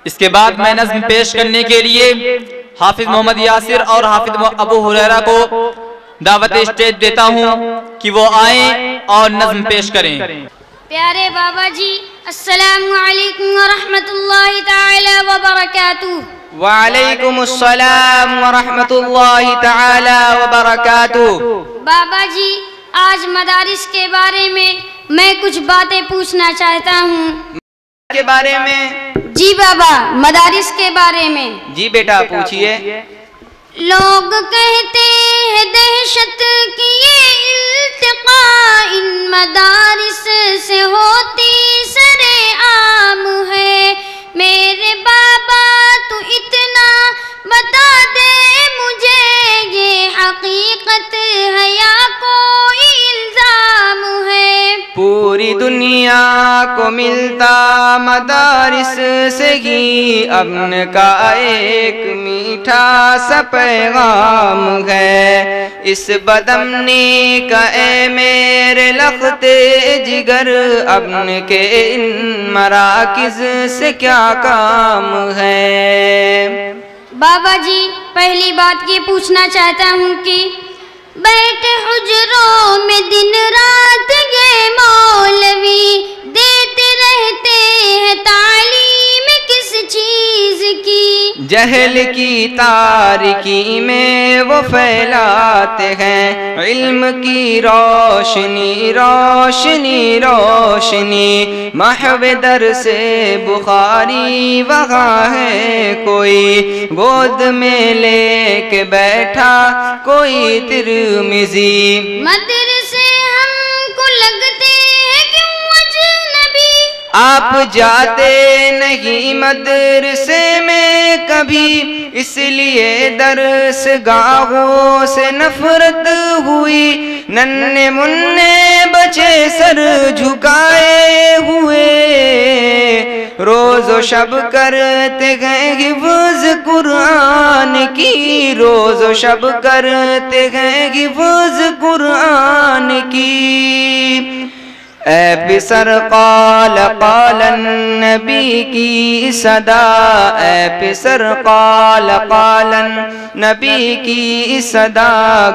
اس کے بعد میں نظم پیش کرنے کے لیے حافظ محمد یاسر اور حافظ ابو ہریرہ کو دعوت اسٹیج دیتا ہوں کہ وہ آئیں اور نظم پیش کریں۔ پیارے بابا جی، السلام علیکم ورحمۃ اللہ تعالی وبرکاتہ۔ وعلیکم السلام ورحمۃ اللہ تعالی وبرکاتہ۔ بابا جی، آج مدارس کے بارے میں کچھ باتیں پوچھنا چاہتا ہوں۔ کے بارے میں؟ جی بابا، مدارس کے بارے میں۔ جی بیٹا پوچھئے۔ لوگ کہتے ہیں دہشت کی یہ التقاء ان مدارس سے ہوتی سر عام ہے، میرے بابا تو اتنا بتا دے مجھے، یہ حقیقت ہے یا کوئی الزام ہے؟ پوری دنیا کو ملتا مدارس سے ہی امن کا ایک میٹھا سا پیغام ہے، اس بدامنی کا اے میرے لخت جگر امن کے ان مراکز سے کیا کام ہے؟ بابا جی، پہلی بات یہ پوچھنا چاہتا ہوں کہ بیٹھے حجروں میں دن رات یہ مولوی دیتے رہتے ہیں تعلیم کس چیز کی؟ جہل کی تاریکی میں وہ پھیلاتے ہیں علم کی روشنی روشنی روشنی، محو درس بخاری وہاں ہے کوئی گود میں لے کے بیٹھا کوئی ترمذی، مدرسے ہم کو لگتے ہیں کیوں اجنبی؟ آپ جاتے نہیں مدرسے میں کبھی، اس لیے درس گاہوں سے نفرت ہوئی، ننھے منھے بچے سر جھکائے ہوئے روز و شب کرتے ہیں حفظ قرآن کی، روز و شب کرتے ہیں حفظ قرآن کی۔ اے پسر قال قال النبی کی صدا، اے پسر قال قال النبی کی صدا،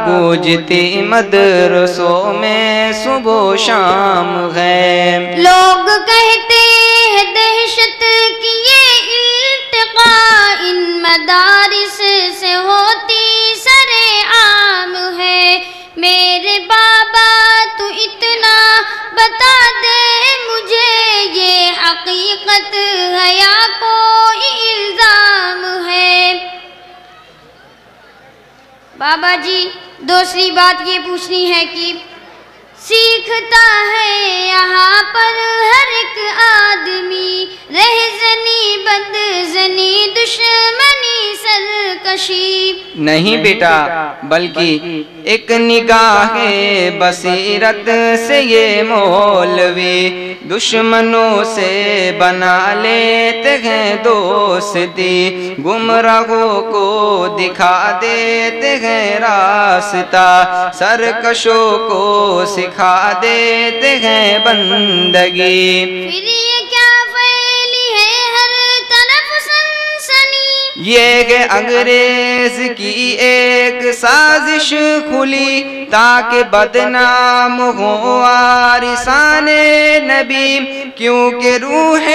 گونجتی مدرسوں میں صبح و شام ہے۔ لوگ کہتے ہیں دہشت کی یہ التقاء ان مدارس سے ہوتی سر عام ہے، میرے بابا تو اتنا بتا دے مجھے، یہ حقیقت ہے یا کوئی الزام ہے؟ بابا جی، دوسری بات یہ پوچھنی ہے کہ سیکھتا ہے یہاں پر ہر ایک آدمی رہزنی بدزنی دشمنی سرکشی؟ نہیں بیٹا، بلکہ ایک نگاہ بصیرت سے یہ مولوی دشمنوں سے بنا لیتے ہیں دوستی، گمراہوں کو دکھا دیتے ہیں راستہ، سرکشوں کو سکھا دیتے ہیں بندگی۔ پھر یہ کیا پھیلی ہے ہر طرف سنسنی؟ یہ کہ انگریز کی ایک سازش کھلی تاکہ بدنام ہو وارثان نبی، کیونکہ روح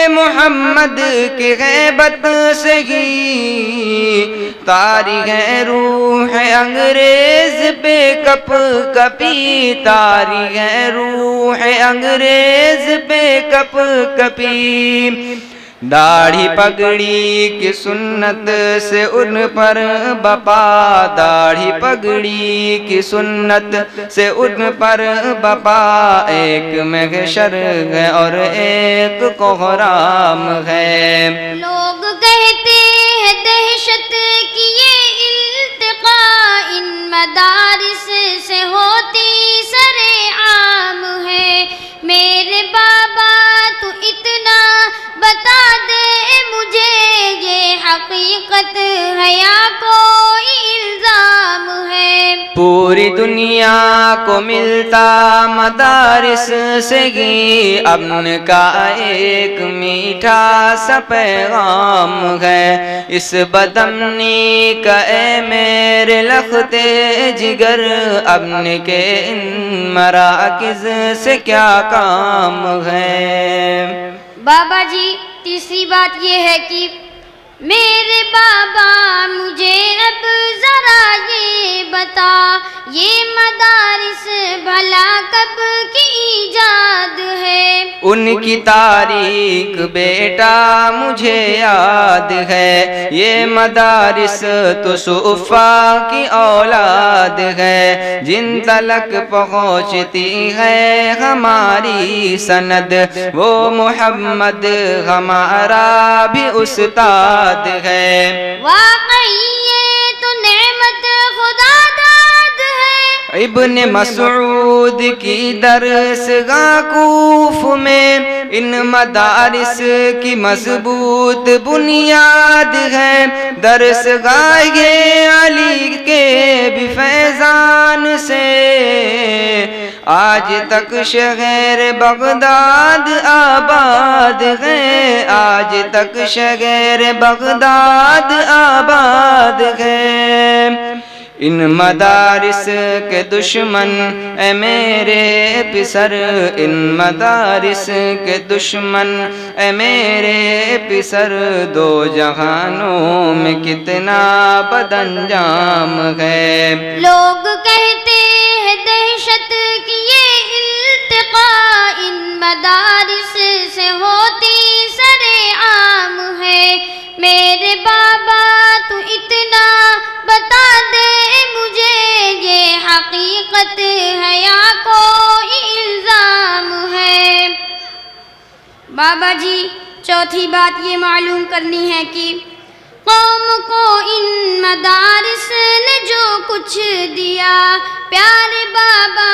محمد کی غیبت سے ہی تاری ہے روح انگریز پہ کپ کپی، تاری ہے روح انگریز پہ کپ کپی۔ داڑھی پگڑی کی سنت سے ان پر بپا، داڑھی پگڑی کی سنت سے ان پر بپا، ایک محشر ہے اور ایک کوہرام ہے۔ لوگ کہتے ہیں دہشت کی یہ التقاء ان مدارس سے ہوتی سر عام ہے، میرے بابا تو اتنا بتا دے مجھے، یہ حقیقت ہے یا کوئی الزام ہے؟ پوری دنیا کو ملتا مدارس سے ہی امن کا ایک میٹھا سا پیغام ہے۔ اس بدامنی کا اے میرے لخت جگر امن کے ان مراکز سے کیا کام ہے۔ بابا جی تیسری بات یہ ہے کہ میرے بابا مجھے اب ذرا یہ بتا، یہ مدارس بھلا کب کی ایجاد ہے؟ ان کی تاریخ بیٹا مجھے یاد ہے، یہ مدارس تو صفا کی اولاد ہے، جن تلک پہنچتی ہے ہماری سند، وہ محمد ہمارا بھی استاد ہے۔ واقعی یہ تو نعمت خدا داد ہے۔ ابن مسعود کی درسگاہ کوف میں ان مدارس کی مضبوط بنیاد ہے، درسگاہ علی کے بھی فیضان سے آج تک شہر بغداد آباد ہے، آج تک شہر بغداد آباد ہے۔ ان مدارس کے دشمن اے میرے پسر، ان مدارس کے دشمن اے میرے پسر، دو جہانوں میں کتنا بد انجام ہے۔ لوگ کہتے ہیں دہشت کی یہ التقاء ان مدارس سے ہوتی سرعام ہے۔ میرے بابا تو اتنا بتا دے مجھے، یہ حقیقت ہے یا کوئی الزام ہے؟ بابا جی چوتھی بات یہ معلوم کرنی ہے کہ قوم کو ان مدارس نے جو کچھ دیا، پیارے بابا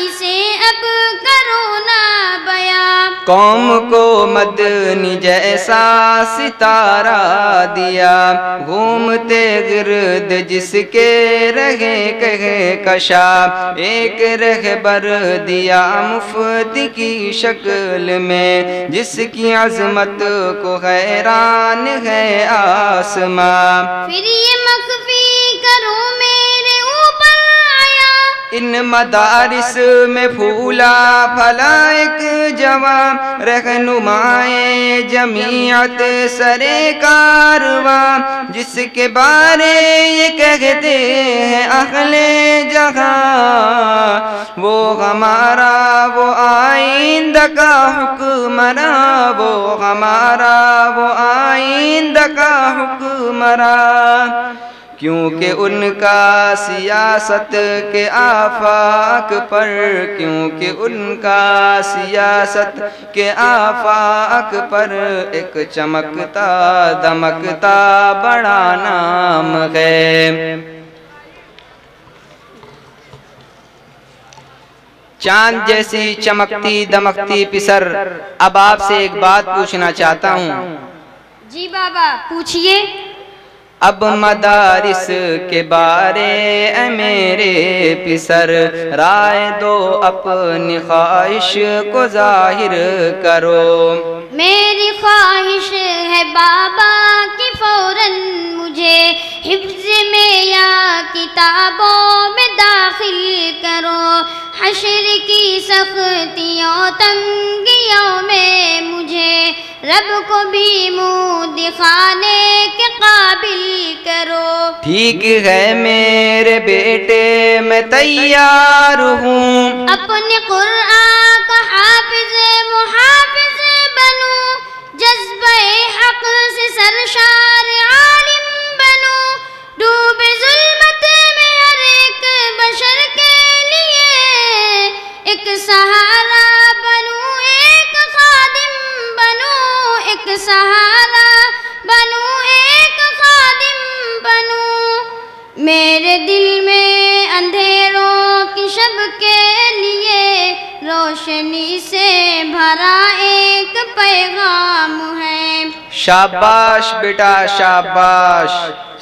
اسے اب کرو نا بیان۔ قوم کو مدنی جیسا ستارہ دیا، گھومتے گرد جس کے رہے کہے کشا، ایک رہبر دیا مفتی کی شکل میں، جس کی عظمت کو حیران ہے آسمان۔ پھر یہ مخفی کرو میرے اوپر آیا، ان مدارس میں پھولا پھلا ایک جوان، رہنمائے جمعیت سرے کارواں، جس کے بارے یہ کہتے ہیں اہل جہاں، وہ ہمارا وہ آئندہ کا حکمراں، وہ ہمارا وہ آئندہ کا حکمراں، کیونکہ ان کا سیاست کے آفاق پر، کیونکہ ان کا سیاست کے آفاق پر ایک چمکتا دمکتا بڑا نام ہے۔ چاند جیسی چمکتی دمکتی پسر، اب آپ سے ایک بات پوچھنا چاہتا ہوں۔ جی بابا پوچھئے۔ اب مدارس کے بارے اے میرے پسر، رائے دو اپنی خواہش کو ظاہر کرو۔ میری خواہش ہے بابا کہ فوراً مجھے حفظ میں یا کتابوں میں داخل کرو، حشر کی سختیوں تنگیوں میں مجھے رب کو بھی منہ دکھانے کے قابل کرو۔ ٹھیک ہے میرے بیٹے میں تیار ہوں، اپنے قرآن کا حافظ محافظ بنوں، جذبہ حق سے سرشار عالم بنوں، ڈوبے ظلمت میں ہر ایک بشر کے لیے ایک سہارا بنوں، ایک خادم بنوں، ایک سہارا بنوں، ایک خادم بنوں۔ میرے دل میں اندھیروں کی شب کے لیے روشنی سے بھرا ایک پیغام ہے۔ شاباش بیٹا شاباش۔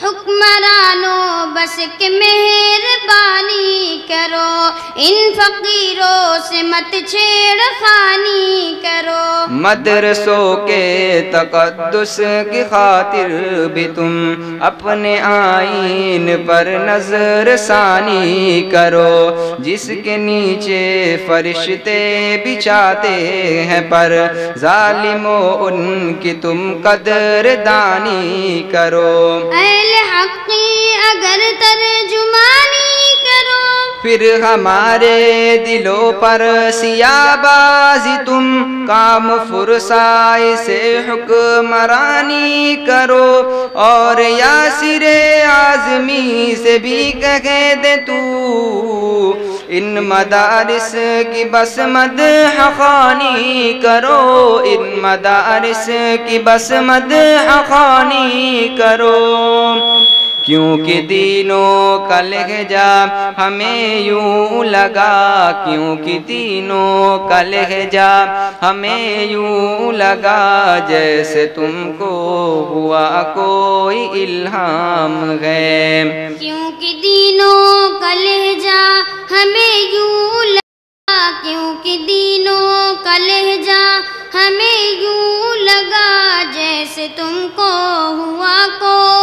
حکمرانوں بس کہ مہربانی کرو، ان فقیروں سے مت چھیڑ خانی کرو۔ مدرسوں کے تقدس کی خاطر بھی تم اپنے آئین پر نظر ثانی کرو، جس کے نیچے فرشتے بچھاتے ہیں پر ظالموں ان کی تم قدر دانی کرو۔ اہل حق کی اگر ترجمانی کرو، پھر ہمارے دلوں پر سیاہ بازی تم کام فرسائی سے حکمرانی کرو، اور یاسر اعظمی سے بھی کہہ دے تو ان مدارس کی بس مدح خوانی کرو، ان مدارس کی بس مدح خوانی کرو۔ کیونکہ دینوں کا لہجہ ہمیں یوں لگا، کیونکہ دینوں کا لہجہ ہمیں یوں لگا جیسے تم کو ہوا کوئی الہام ہے۔ کیونکہ دینوں کا لہجہ ہمیں یوں لگا، کیونکہ دینوں کا لہجہ ہمیں یوں لگا جیسے تم کو ہوا کوئی